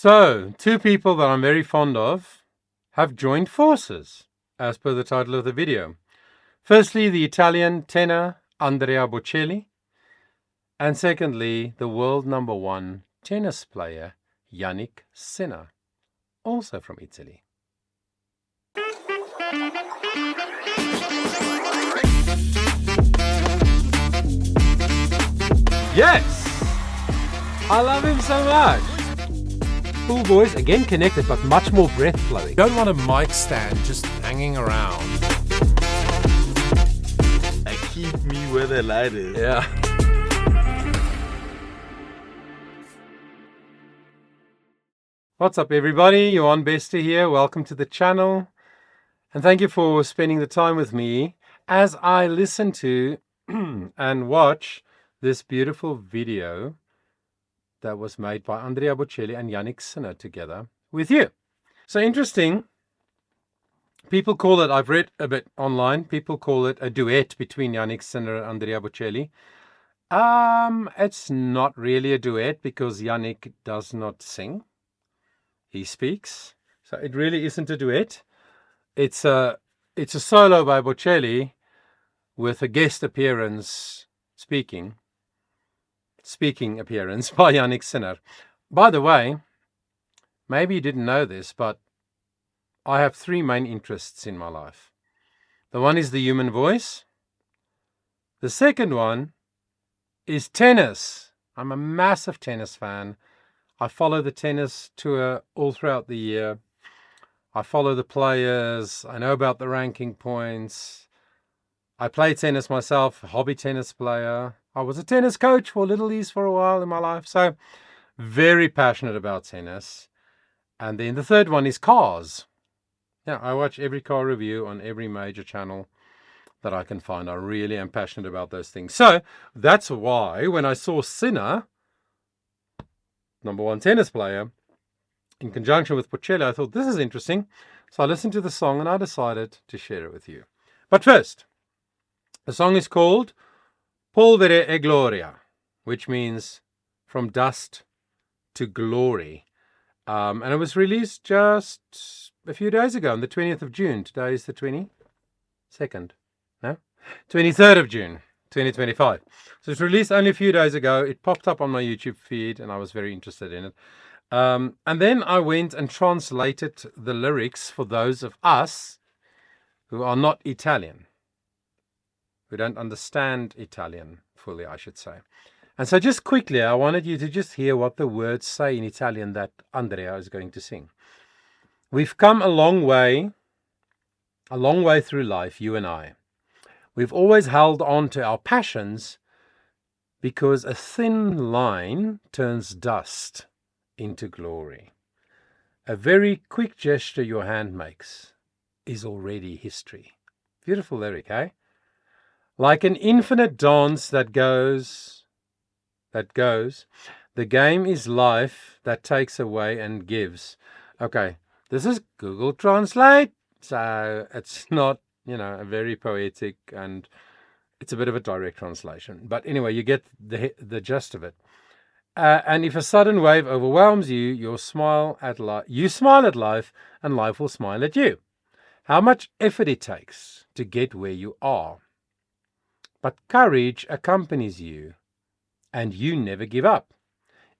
So, two people that I'm very fond of have joined forces, as per the title of the video. Firstly, the Italian tenor Andrea Bocelli, and secondly, the world #1 tennis player Jannik Sinner, also from Italy. Yes! I love him so much! Cool voice, again connected, but much more breath flowing. You don't want a mic stand just hanging around. I keep me where the light is. Yeah. What's up, everybody? Johan Bester here. Welcome to the channel. And thank you for spending the time with me as I listen to and watch this beautiful video that was made by Andrea Bocelli and Jannik Sinner together with you. So interesting. People call it, I've read a bit online, people call it a duet between Jannik Sinner and Andrea Bocelli. It's not really a duet because Jannik does not sing. He speaks. So it really isn't a duet. It's a solo by Bocelli with a guest appearance speaking appearance by Jannik Sinner. By the way, maybe you didn't know this, but I have three main interests in my life. The one is the human voice. The second one is tennis. I'm a massive tennis fan. I follow the tennis tour all throughout the year. I follow the players. I know about the ranking points. I play tennis myself, a hobby tennis player. I was a tennis coach for Little East for a while in my life. So very passionate about tennis. And then the third one is cars. Yeah, I watch every car review on every major channel that I can find. I really am passionate about those things. So that's why when I saw Sinner, #1 tennis player, in conjunction with Bocelli, I thought this is interesting. So I listened to the song and I decided to share it with you. But first, the song is called Polvere e Gloria, which means from dust to glory. And it was released just a few days ago on the 20th of June. Today is the 22nd. No? 23rd of June, 2025. So it's released only a few days ago. It popped up on my YouTube feed and I was very interested in it. And then I went and translated the lyrics for those of us who are not Italian. Who don't understand Italian fully, I should say. And so just quickly, I wanted you to just hear what the words say in Italian that Andrea is going to sing. We've come a long way through life, you and I. We've always held on to our passions because a thin line turns dust into glory. A very quick gesture your hand makes is already history. Beautiful lyric, eh? Like an infinite dance that goes, the game is life that takes away and gives. Okay, this is Google Translate, so it's not, a very poetic, and it's a bit of a direct translation. But anyway, you get the gist of it. And if a sudden wave overwhelms you, you smile at life, and life will smile at you. How much effort it takes to get where you are. But courage accompanies you, and you never give up.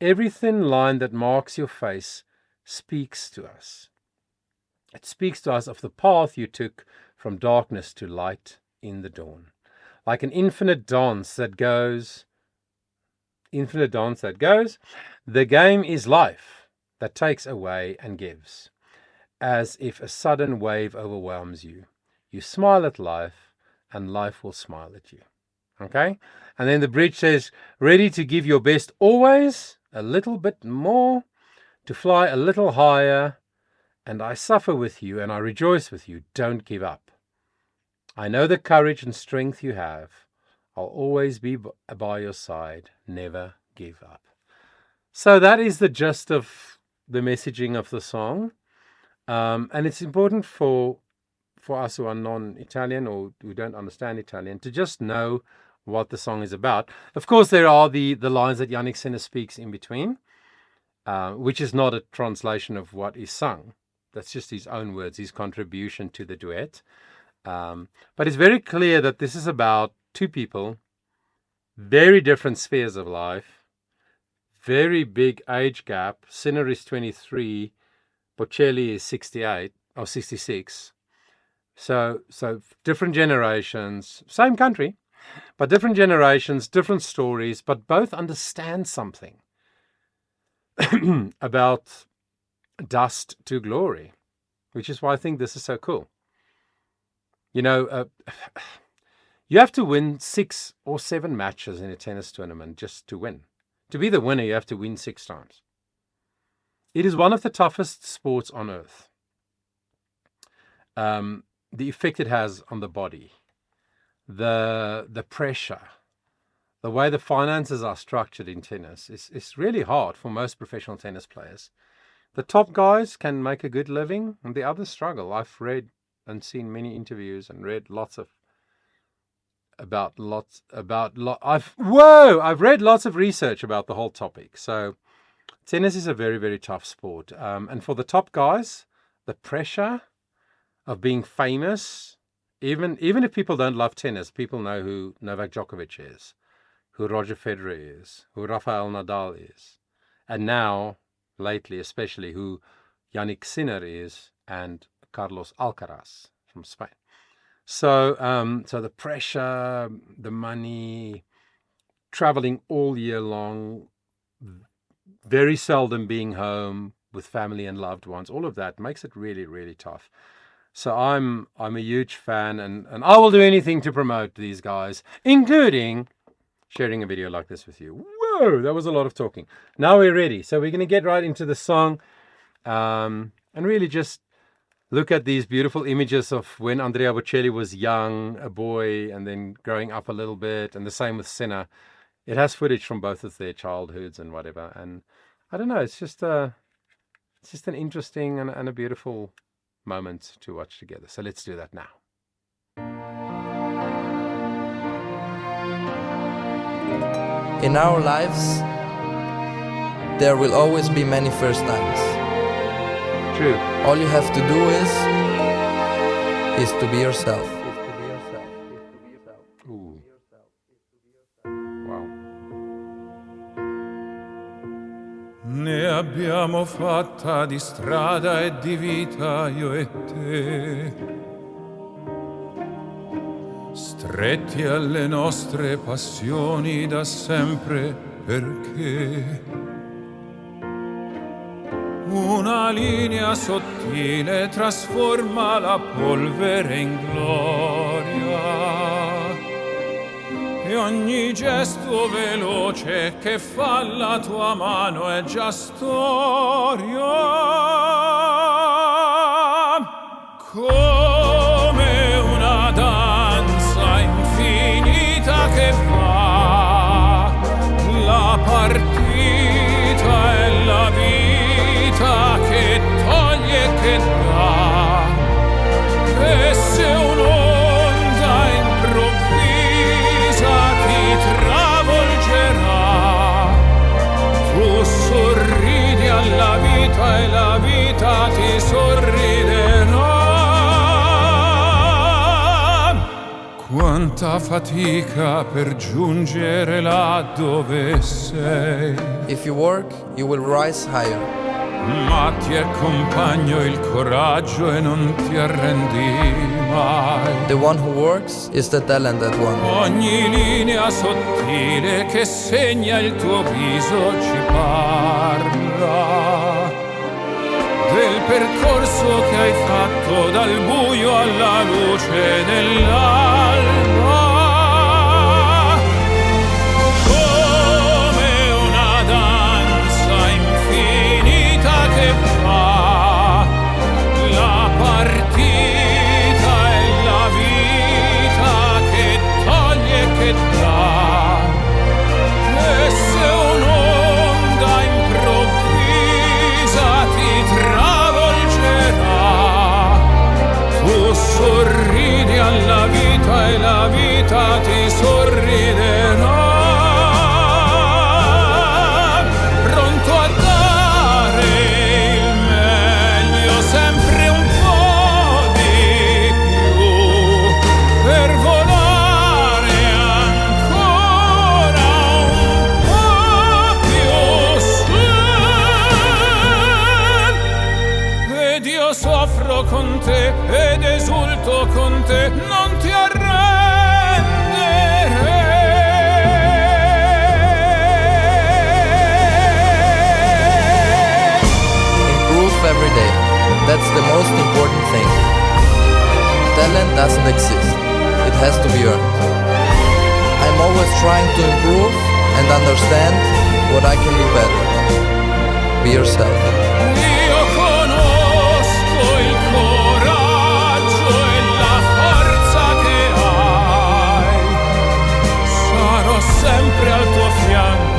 Every thin line that marks your face speaks to us. It speaks to us of the path you took from darkness to light in the dawn. Like an infinite dance that goes, the game is life that takes away and gives. As if a sudden wave overwhelms you, you smile at life, and life will smile at you. Okay? And then the bridge says, ready to give your best always, a little bit more, to fly a little higher, and I suffer with you and I rejoice with you. Don't give up. I know the courage and strength you have. I'll always be by your side. Never give up. So that is the gist of the messaging of the song. And it's important for us who are non-Italian or who don't understand Italian to just know what the song is about. Of course, there are the lines that Jannik Sinner speaks in between. which is not a translation of what is sung. That's just his own words, his contribution to the duet. But it's very clear that this is about two people, very different spheres of life, very big age gap. Sinner is 23, Bocelli is 68 or 66. So different generations, same country, but different generations, different stories, but both understand something about dust to glory, which is why I think this is so cool. You know, you have to win 6 or 7 matches in a tennis tournament just to win. To be the winner, you have to win 6 times. It is one of the toughest sports on earth. The effect it has on the body, the pressure, the way the finances are structured in tennis is really hard for most professional tennis players. The top guys can make a good living and the others struggle. I've read and seen many interviews and read I've read lots of research about the whole topic. So tennis is a very, very tough sport. And for the top guys, the pressure of being famous, even if people don't love tennis, people know who Novak Djokovic is, who Roger Federer is, who Rafael Nadal is, and now, lately especially, who Jannik Sinner is and Carlos Alcaraz from Spain. So the pressure, the money, traveling all year long, very seldom being home with family and loved ones, all of that makes it really, really tough. So I'm a huge fan, and I will do anything to promote these guys, including sharing a video like this with you. Whoa, that was a lot of talking. Now we're ready. So we're going to get right into the song and really just look at these beautiful images of when Andrea Bocelli was young, a boy, and then growing up a little bit, and the same with Sinner. It has footage from both of their childhoods and whatever. And I don't know, it's just an interesting and a beautiful moment to watch together. So let's do that now. In our lives, there will always be many first times. True. All you have to do is to be yourself. Ooh. Wow. Ne abbiamo fatta di strada e di vita io e te, stretti alle nostre passioni da sempre, perché una linea sottile trasforma la polvere in gloria, e ogni gesto veloce che fa la tua mano è già storia. Come una danza infinita che va, la partita è la vita che toglie e che dà, e se un'onda improvvisa ti travolgerà, tu sorridi alla vita e la vita ti sorriderà. Quanta fatica per giungere là dove sei. If you work, you will rise higher. Ma ti accompagno il coraggio e non ti arrendi mai. The one who works is the talented one. Ogni linea sottile che segna il tuo viso ci parla del percorso che hai fatto dal buio alla luce dell'alba. Come una danza infinita che fa, la partita è la vita che toglie e che dà, e se un'onda improvvisa ti travolgerà, tu sorridi alla vita e la vita ti sorriderà, pronto a canto con te ed esulto con te, non ti arrendere. Improve every day. That's the most important thing. Talent doesn't exist. It has to be earned. I'm always trying to improve and understand what I can do better. Be yourself. Io conosco il coraggio e la forza che hai. Sarò sempre al tuo fianco.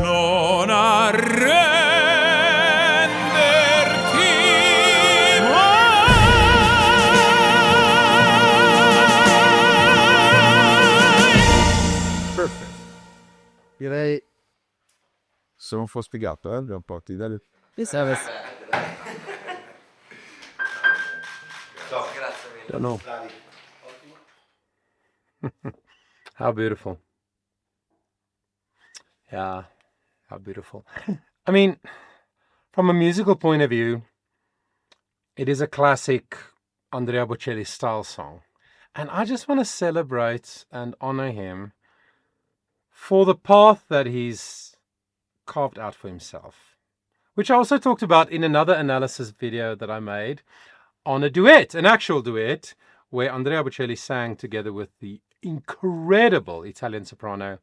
Non arrenderti mai. Perfect. Direi. Sono un po' spiegato, un po', ti dai. Don't know. How beautiful. Yeah, how beautiful. I mean, from a musical point of view, it is a classic Andrea Bocelli style song. And I just want to celebrate and honor him for the path that he's carved out for himself, which I also talked about in another analysis video that I made on a duet, an actual duet, where Andrea Bocelli sang together with the incredible Italian soprano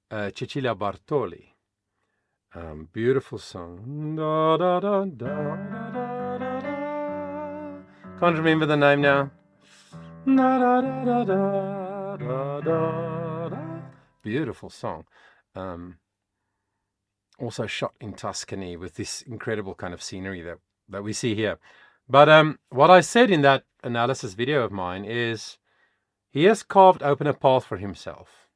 Cecilia Bartoli. Beautiful song. Da, da, da, da, da, da, da. Can't remember the name now. Da, da, da, da, da, da, da, da. Beautiful song. Also shot in Tuscany with this incredible kind of scenery that we see here. But what I said in that analysis video of mine is he has carved open a path for himself.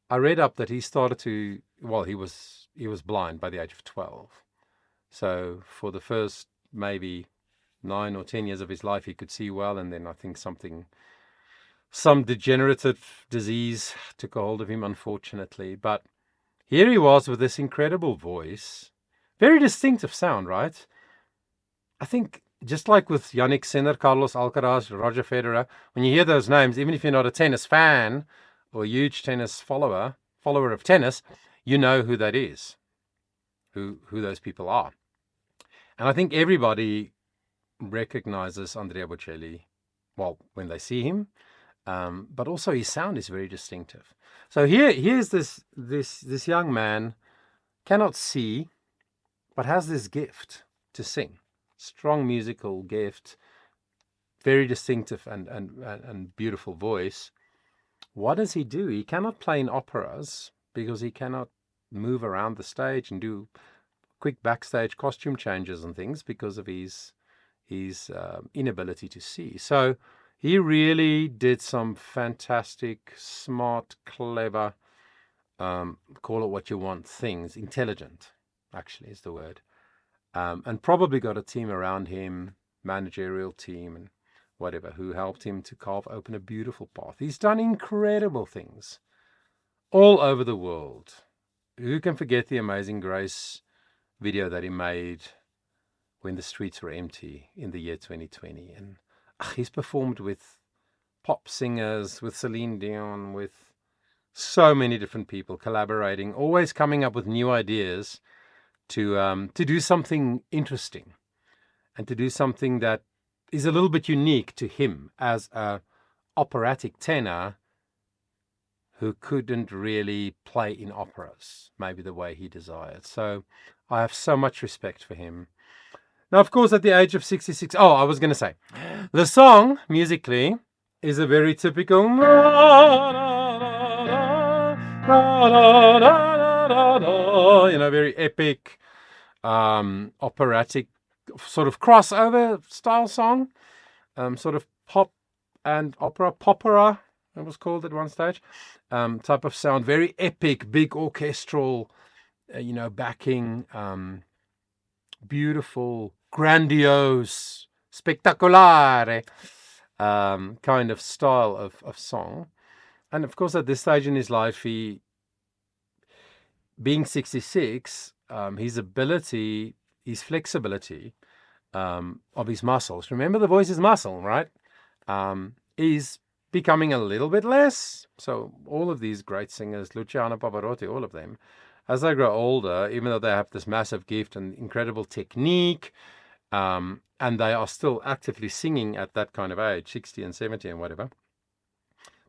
I read up that he started to, well, he was blind by the age of 12. So for the first maybe 9 or 10 years of his life, he could see well, and then I think some degenerative disease took a hold of him, unfortunately. But here he was with this incredible voice, very distinctive sound, right? I think just like with Jannik Sinner, Carlos Alcaraz, Roger Federer, when you hear those names, even if you're not a tennis fan or a huge tennis follower of tennis, you know who that is, who those people are. And I think everybody recognizes Andrea Bocelli, well, when they see him, but also his sound is very distinctive. So here's this young man, cannot see, but has this gift to sing. Strong musical gift, very distinctive and beautiful voice. What does he do? He cannot play in operas because he cannot move around the stage and do quick backstage costume changes and things because of his inability to see. So he really did some fantastic, smart, clever, call it what you want, things. Intelligent, actually, is the word. And probably got a team around him, managerial team and whatever, who helped him to carve open a beautiful path. He's done incredible things all over the world. Who can forget the Amazing Grace video that he made when the streets were empty in the year 2020? And he's performed with pop singers, with Celine Dion, with so many different people collaborating, always coming up with new ideas to do something interesting and to do something that is a little bit unique to him as a operatic tenor who couldn't really play in operas, maybe the way he desired. So I have so much respect for him. Now, of course, at the age of 66, I was going to say, the song, musically, is a very typical, very epic, operatic, sort of crossover style song, sort of pop and popera, it was called at one stage, type of sound, very epic, big orchestral, backing, beautiful, grandiose, spectacolare kind of style of song. And of course, at this stage in his life, he, being 66, his ability, his flexibility of his muscles. Remember, the voice is muscle, right? Is becoming a little bit less. So all of these great singers, Luciano Pavarotti, all of them, as they grow older, even though they have this massive gift and incredible technique, and they are still actively singing at that kind of age, 60 and 70 and whatever,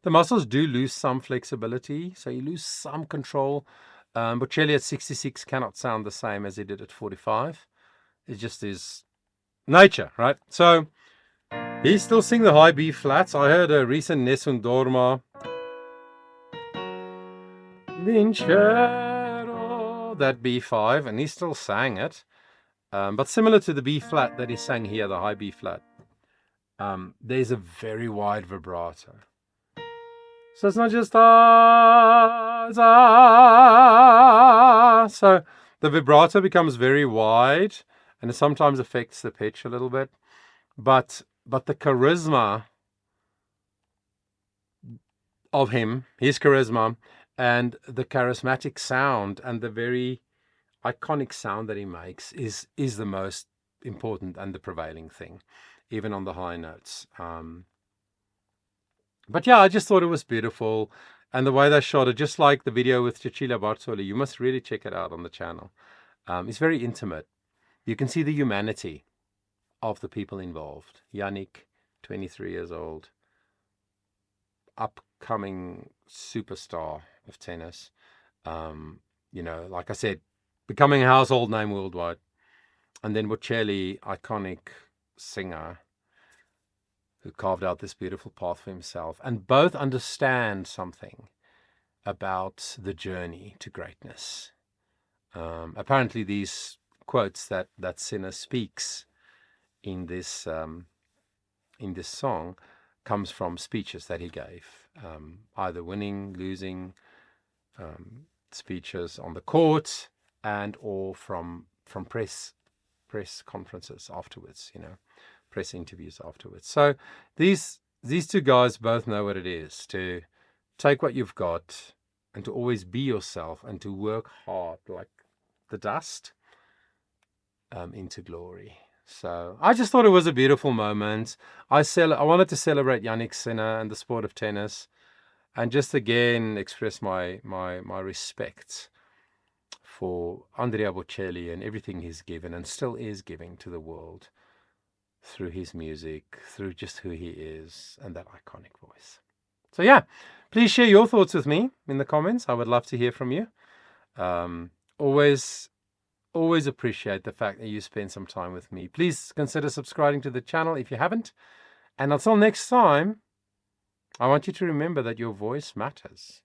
the muscles do lose some flexibility, so you lose some control. Bocelli at 66 cannot sound the same as he did at 45. It just is nature, right? So he still sing the high B flats. I heard a recent Nessun Dorma Vincero, that B5, and he still sang it. But similar to the B flat that he sang here, the high B flat, there's a very wide vibrato. So it's not just so the vibrato becomes very wide, and it sometimes affects the pitch a little bit. But the charisma of him, his charisma, and the charismatic sound and the very iconic sound that he makes is the most important and the prevailing thing, even on the high notes. But yeah, I just thought it was beautiful. And the way they shot it, just like the video with Cecilia Bartoli, you must really check it out on the channel. It's very intimate. You can see the humanity of the people involved. Jannik, 23 years old, upcoming superstar of tennis. Like I said, becoming a household name worldwide. And then Bocelli, iconic singer, who carved out this beautiful path for himself. And both understand something about the journey to greatness. Apparently these quotes that Sinner speaks in this song comes from speeches that he gave, either winning, losing, speeches on the court, and or from press conferences afterwards, press interviews afterwards. So these two guys both know what it is to take what you've got and to always be yourself and to work hard like the dust into glory. So I just thought it was a beautiful moment. I wanted to celebrate Jannik Sinner and the sport of tennis, and just again express my respect for Andrea Bocelli and everything he's given and still is giving to the world through his music, through just who he is and that iconic voice. So yeah, please share your thoughts with me in the comments. I would love to hear from you. Always appreciate the fact that you spend some time with me. Please consider subscribing to the channel if you haven't. And until next time, I want you to remember that your voice matters.